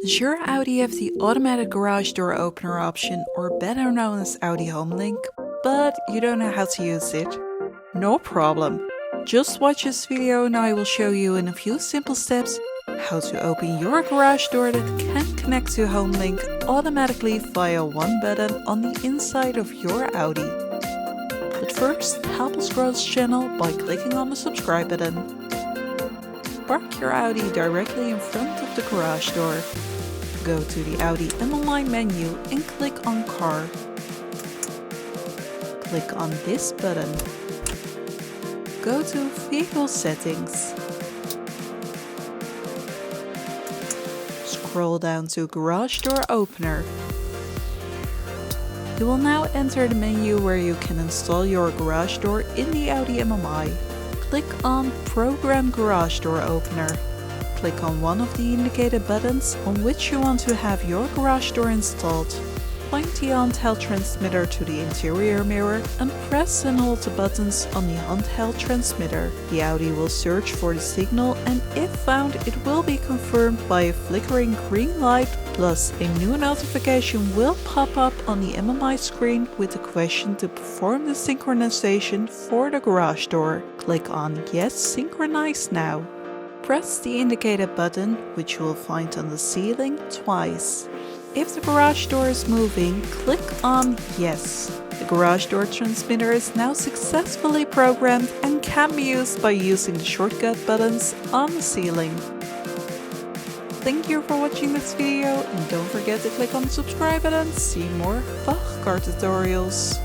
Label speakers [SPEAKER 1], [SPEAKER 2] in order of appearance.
[SPEAKER 1] Does your Audi have the automatic garage door opener option, or better known as Audi HomeLink, but you don't know how to use it? No problem. Just watch this video and I will show you in a few simple steps how to open your garage door that can connect to HomeLink automatically via one button on the inside of your Audi. But first, help us grow this channel by clicking on the subscribe button. Park your Audi directly in front of the garage door. Go to the Audi MMI menu and click on Car. Click on this button. Go to Vehicle Settings. Scroll down to Garage Door Opener. You will now enter the menu where you can install your garage door in the Audi MMI. Click on Program Garage Door Opener. Click on one of the indicated buttons on which you want to have your garage door installed. Point the handheld transmitter to the interior mirror and press and hold the buttons on the handheld transmitter. The Audi will search for the signal, and if found, it will be confirmed by a flickering green light, plus a new notification will pop up on the MMI screen with the question to perform the synchronization for the garage door. Click on Yes, Synchronize Now. Press the indicated button, which you will find on the ceiling, twice. If the garage door is moving, click on Yes. The garage door transmitter is now successfully programmed and can be used by using the shortcut buttons on the ceiling. Thank you for watching this video, and don't forget to click on the subscribe button to see more VAG Car Tutorials.